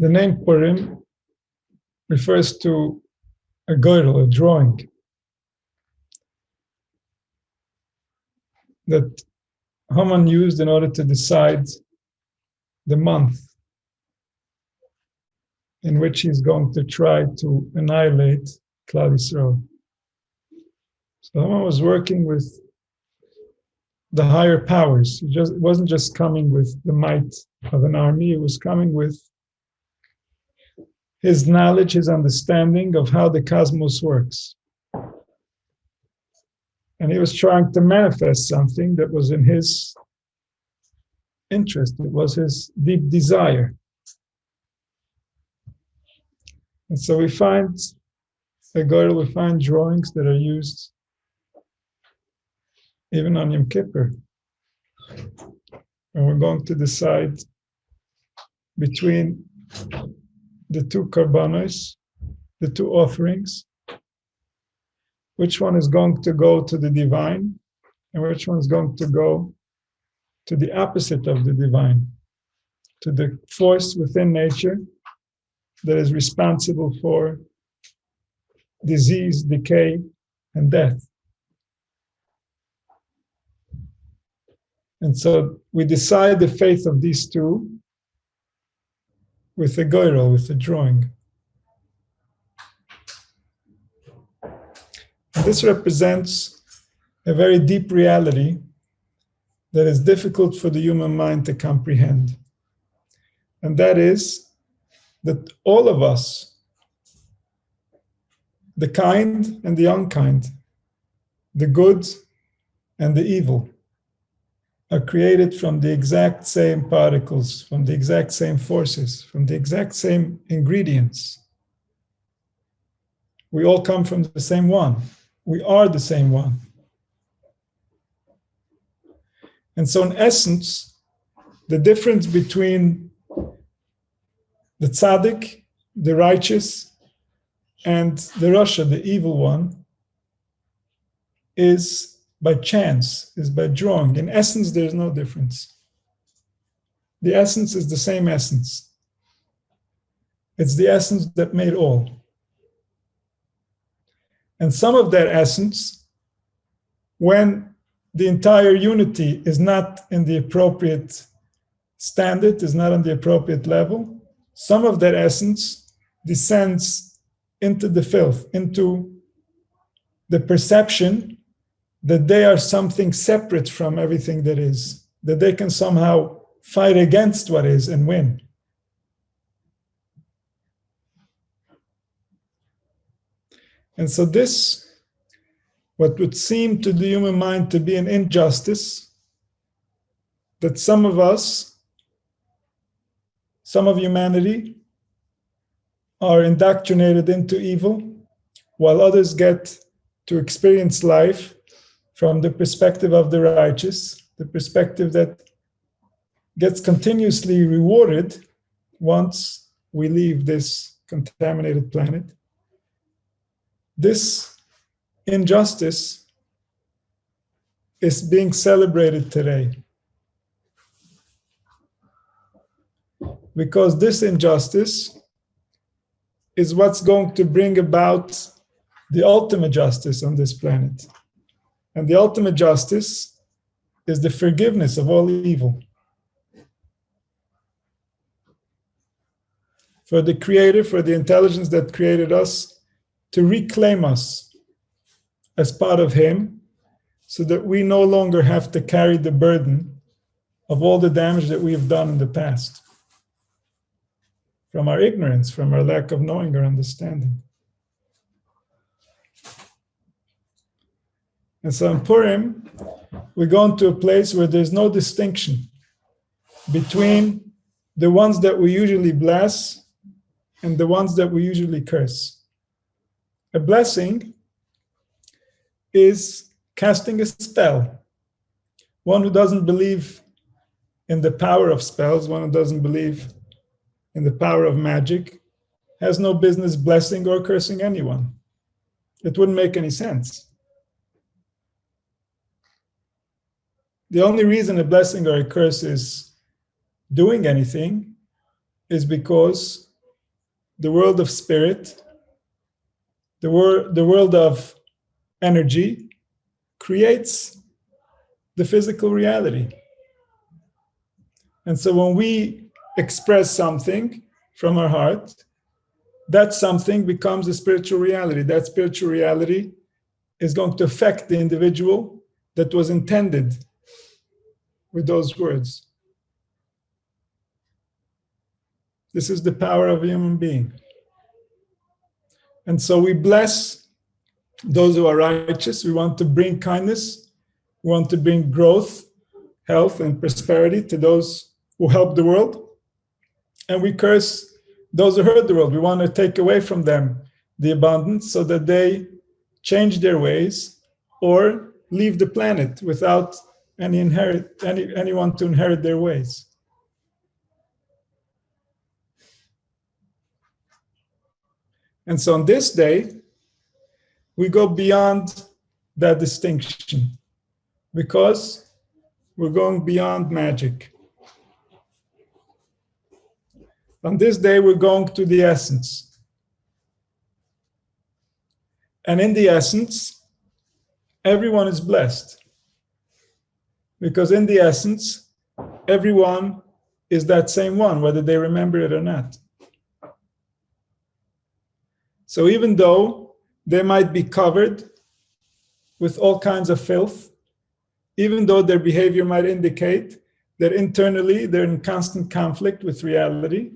the name Purim refers to a girdle, a drawing that Haman used in order to decide the month in which he's going to try to annihilate Klal Yisrael. So Haman was working with the higher powers. It wasn't just coming with the might of an army, it was coming with his knowledge, his understanding of how the cosmos works. And he was trying to manifest something that was in his interest. It was his deep desire. And so we find a girdle, we find drawings that are used even on Yom Kippur. And we're going to decide between the two karbanos, the two offerings, which one is going to go to the divine and which one is going to go to the opposite of the divine, to the force within nature that is responsible for disease, decay, and death. And so we decide the faith of these two with a girdle, with a drawing. And this represents a very deep reality that is difficult for the human mind to comprehend. And that is that all of us, the kind and the unkind, the good and the evil, are created from the exact same particles, from the exact same forces, from the exact same ingredients. We all come from the same one. We are the same one. And so in essence, the difference between the tzaddik, the righteous, and the rasha, the evil one, is by chance, is by drawing. In essence, there's no difference. The essence is the same essence. It's the essence that made all. And some of that essence, when the entire unity is not in the appropriate standard, is not on the appropriate level, some of that essence descends into the filth, into the perception that they are something separate from everything that is, that they can somehow fight against what is and win. And so this, what would seem to the human mind to be an injustice, that some of us, some of humanity, are indoctrinated into evil, while others get to experience life from the perspective of the righteous, the perspective that gets continuously rewarded once we leave this contaminated planet. This injustice is being celebrated today. Because this injustice is what's going to bring about the ultimate justice on this planet. And the ultimate justice is the forgiveness of all evil. For the Creator, for the intelligence that created us, to reclaim us as part of Him, so that we no longer have to carry the burden of all the damage that we have done in the past, from our ignorance, from our lack of knowing or understanding. And so in Purim, we go into a place where there's no distinction between the ones that we usually bless and the ones that we usually curse. A blessing is casting a spell. One who doesn't believe in the power of spells, one who doesn't believe in the power of magic, has no business blessing or cursing anyone. It wouldn't make any sense. The only reason a blessing or a curse is doing anything is because the world of spirit, the world of energy, creates the physical reality. And so when we express something from our heart, that something becomes a spiritual reality. That spiritual reality is going to affect the individual that was intended with those words. This is the power of a human being. And so we bless those who are righteous. We want to bring kindness. We want to bring growth, health, and prosperity to those who help the world. And we curse those who hurt the world. We want to take away from them the abundance so that they change their ways or leave the planet without anyone to inherit their ways. And so on this day, we go beyond that distinction because we're going beyond magic. On this day, we're going to the essence. And in the essence, everyone is blessed. Because in the essence, everyone is that same one, whether they remember it or not. So even though they might be covered with all kinds of filth, even though their behavior might indicate that internally they're in constant conflict with reality,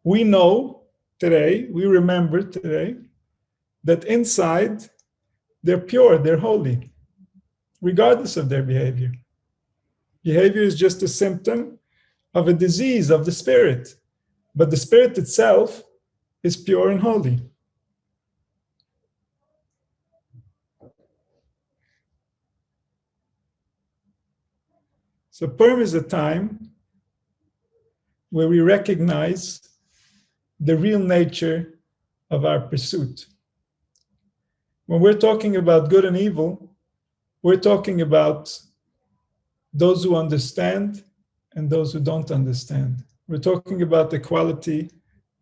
we know today, we remember today, that inside they're pure, they're holy, regardless of their behavior. Behavior is just a symptom of a disease of the spirit, but the spirit itself is pure and holy. So Purim is a time where we recognize the real nature of our pursuit. When we're talking about good and evil, we're talking about those who understand and those who don't understand. We're talking about the quality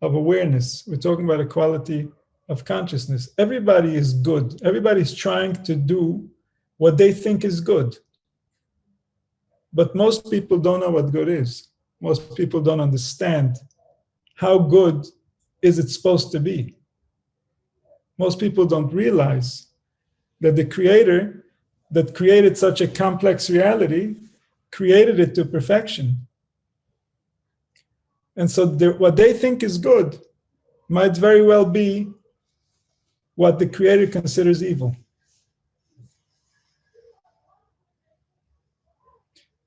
of awareness. We're talking about a quality of consciousness. Everybody is good. Everybody's trying to do what they think is good. But most people don't know what good is. Most people don't understand how good is it supposed to be. Most people don't realize that the creator that created such a complex reality created it to perfection. And so what they think is good might very well be what the creator considers evil.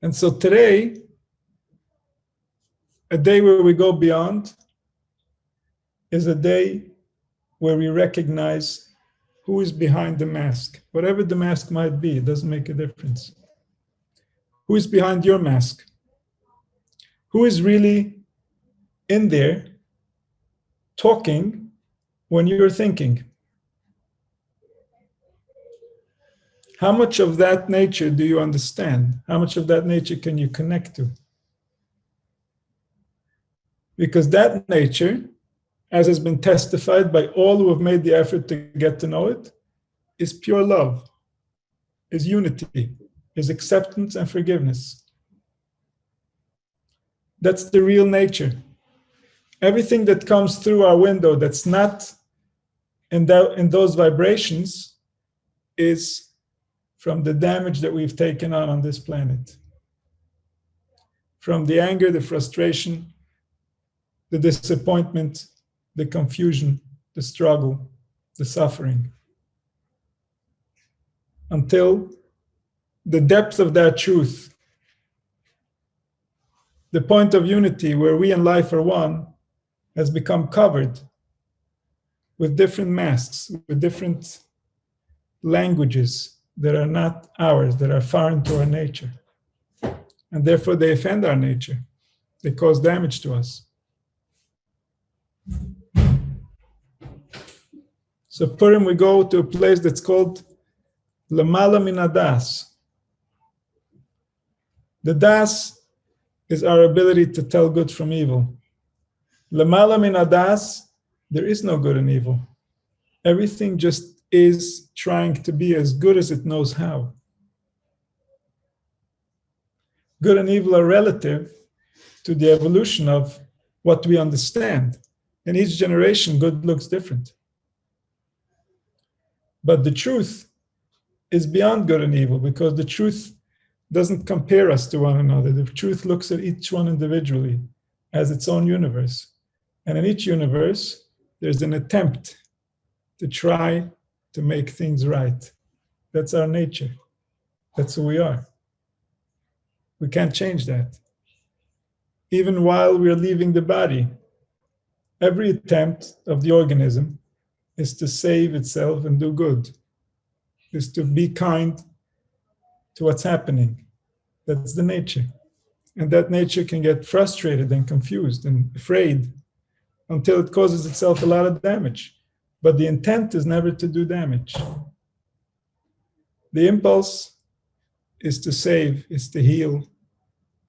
And so today, a day where we go beyond is a day where we recognize who is behind the mask. Whatever the mask might be, it doesn't make a difference. Who is behind your mask? Who is really in there talking when you're thinking? How much of that nature do you understand? How much of that nature can you connect to? Because that nature, as has been testified by all who have made the effort to get to know it, is pure love, is unity, is acceptance and forgiveness. That's the real nature. Everything that comes through our window that's not in those vibrations is from the damage that we've taken on this planet. From the anger, the frustration, the disappointment, the confusion, the struggle, the suffering. Until the depth of that truth, the point of unity where we and life are one, has become covered with different masks, with different languages that are not ours, that are foreign to our nature. And therefore they offend our nature. They cause damage to us. So Purim, we go to a place that's called Lamala Min Hadas. The Das is our ability to tell good from evil. Lamala min adas, there is no good and evil. Everything just is trying to be as good as it knows how. Good and evil are relative to the evolution of what we understand. In each generation, good looks different. But the truth is beyond good and evil, because the truth doesn't compare us to one another. The truth looks at each one individually as its own universe. And in each universe, there's an attempt to try to make things right. That's our nature. That's who we are. We can't change that. Even while we're leaving the body, every attempt of the organism is to save itself and do good, is to be kind to what's happening. That's the nature. And that nature can get frustrated and confused and afraid until it causes itself a lot of damage. But the intent is never to do damage. The impulse is to save, is to heal,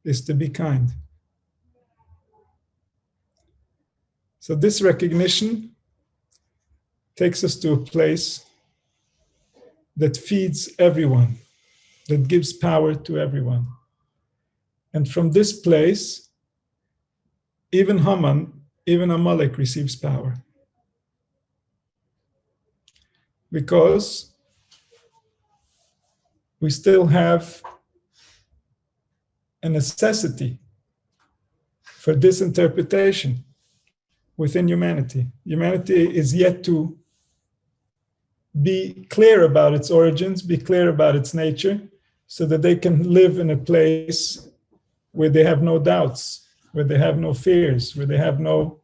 is to be kind. So this recognition takes us to a place that feeds everyone, that gives power to everyone. And from this place, even Haman, even Amalek receives power. Because we still have a necessity for this interpretation within humanity. Humanity is yet to be clear about its origins, be clear about its nature, so that they can live in a place where they have no doubts, where they have no fears, where they have no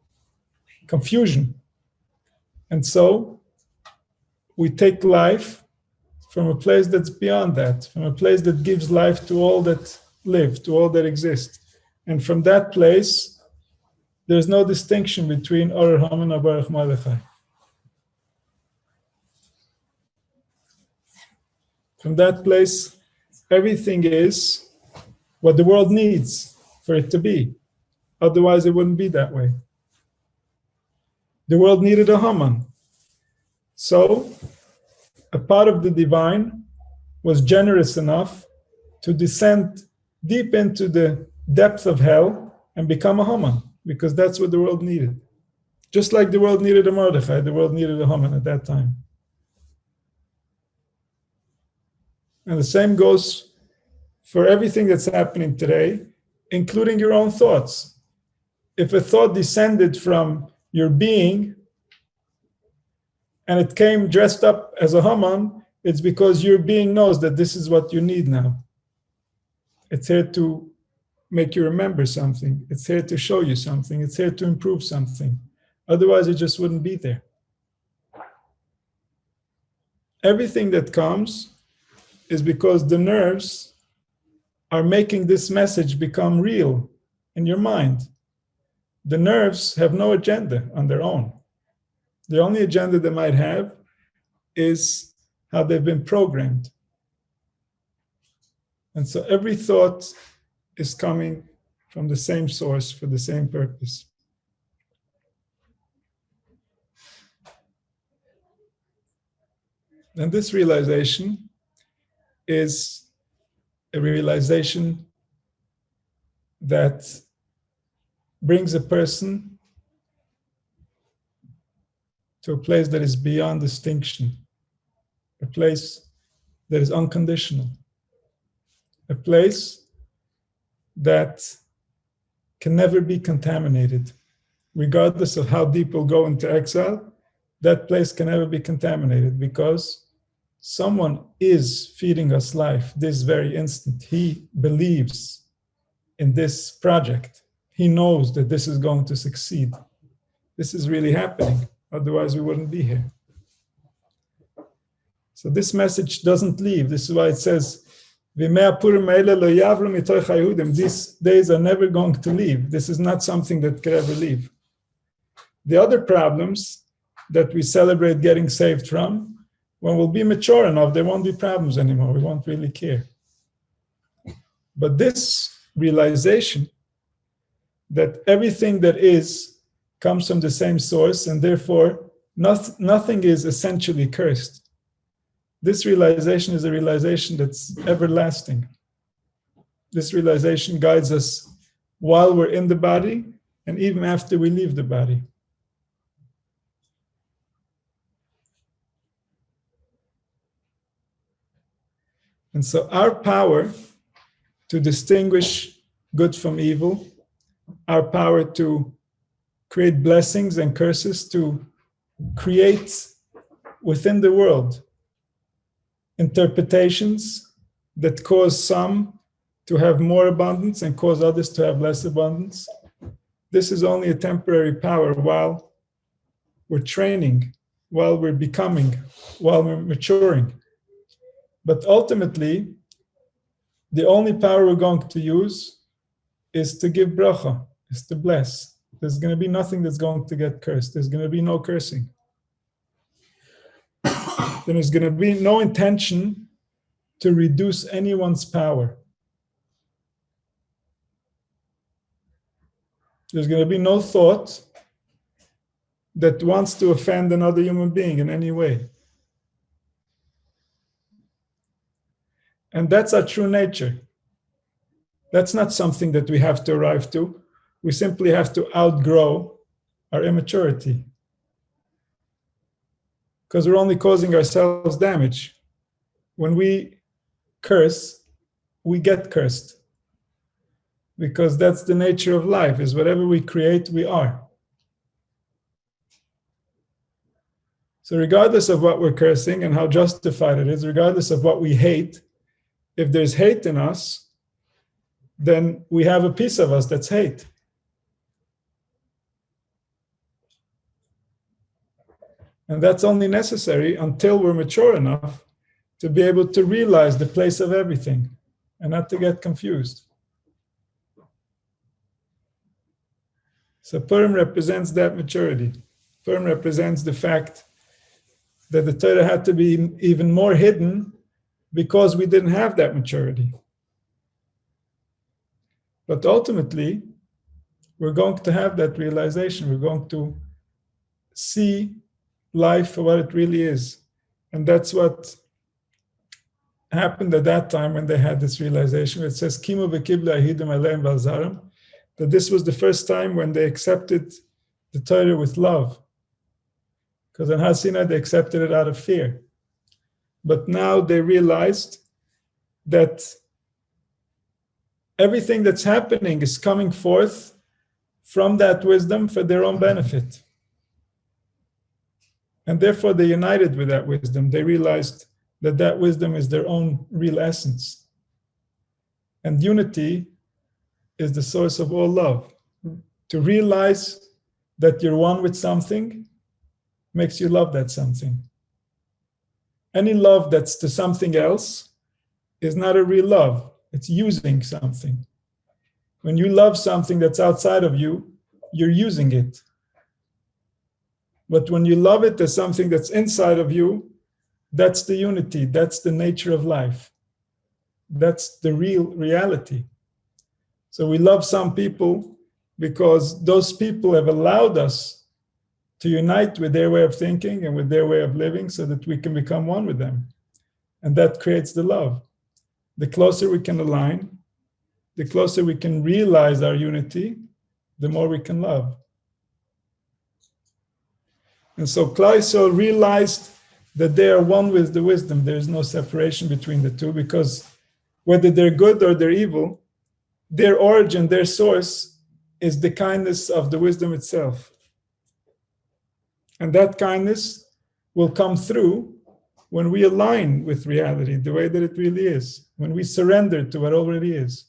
confusion. And so we take life from a place that's beyond that, from a place that gives life to all that live, to all that exist. And from that place, there's no distinction between Oror Haman and Baruch Mordechai. From that place, everything is what the world needs for it to be. Otherwise, it wouldn't be that way. The world needed a Haman. So, a part of the divine was generous enough to descend deep into the depth of hell and become a Haman, because that's what the world needed. Just like the world needed a Mordechai, the world needed a Haman at that time. And the same goes for everything that's happening today, including your own thoughts. If a thought descended from your being and it came dressed up as a Haman, it's because your being knows that this is what you need now. It's here to make you remember something. It's here to show you something. It's here to improve something. Otherwise, it just wouldn't be there. Everything that comes is because the nerves are making this message become real in your mind. The nerves have no agenda on their own. The only agenda they might have is how they've been programmed. And so every thought is coming from the same source for the same purpose. And this realization is a realization that brings a person to a place that is beyond distinction, a place that is unconditional, a place that can never be contaminated. Regardless of how deep we'll go into exile, that place can never be contaminated, because someone is feeding us life this very instant. He believes in this project. He knows that this is going to succeed. This is really happening. Otherwise, we wouldn't be here. So this message doesn't leave. This is why it says, these days are never going to leave. This is not something that could ever leave. The other problems that we celebrate getting saved from, when we'll be mature enough, there won't be problems anymore. We won't really care. But this realization that everything that is comes from the same source, and therefore nothing is essentially cursed. This realization is a realization that's everlasting. This realization guides us while we're in the body and even after we leave the body. And so our power to distinguish good from evil, our power to create blessings and curses, to create within the world interpretations that cause some to have more abundance and cause others to have less abundance. This is only a temporary power while we're training, while we're becoming, while we're maturing. But ultimately, the only power we're going to use is to give bracha, is to bless. There's going to be nothing that's going to get cursed. There's going to be no cursing. Then there's going to be no intention to reduce anyone's power. There's going to be no thought that wants to offend another human being in any way. And that's our true nature. That's not something that we have to arrive to. We simply have to outgrow our immaturity. Because we're only causing ourselves damage. When we curse, we get cursed. Because that's the nature of life, is whatever we create, we are. So regardless of what we're cursing and how justified it is, regardless of what we hate, if there's hate in us, then we have a piece of us that's hate. And that's only necessary until we're mature enough to be able to realize the place of everything and not to get confused. So Purim represents that maturity. Purim represents the fact that the Torah had to be even more hidden because we didn't have that maturity. But ultimately, we're going to have that realization. We're going to see life for what it really is. And that's what happened at that time when they had this realization. It says, Kimu v'kibla ahidim aleim v'alzarim, that this was the first time when they accepted the Torah with love. Because in Har Sinai, they accepted it out of fear. But now they realized that everything that's happening is coming forth from that wisdom for their own benefit. And therefore they united with that wisdom. They realized that that wisdom is their own real essence. And unity is the source of all love. To realize that you're one with something makes you love that something. Any love that's to something else is not a real love. It's using something. When you love something that's outside of you, you're using it. But when you love it as something that's inside of you, that's the unity, that's the nature of life. That's the real reality. So we love some people because those people have allowed us to unite with their way of thinking and with their way of living so that we can become one with them. And that creates the love. The closer we can align, the closer we can realize our unity, the more we can love. And so Klal Yisrael realized that they are one with the wisdom. There is no separation between the two, because whether they're good or they're evil, their origin, their source is the kindness of the wisdom itself. And that kindness will come through when we align with reality the way that it really is, when we surrender to what already is.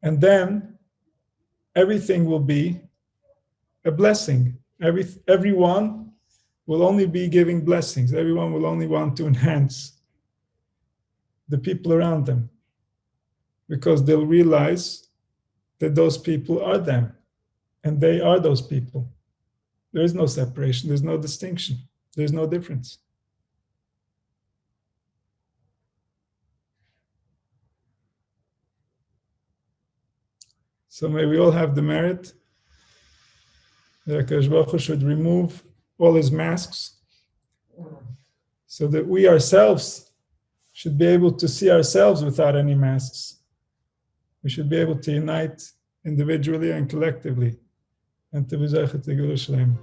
And then everything will be a blessing. Everyone will only be giving blessings. Everyone will only want to enhance the people around them, because they'll realize that those people are them and they are those people. There is no separation, there's no distinction, there's no difference. So may we all have the merit that HaKadosh Baruch Hu should remove all his masks so that we ourselves should be able to see ourselves without any masks. We should be able to unite individually and collectively and to be zeichet to Yerushalayim.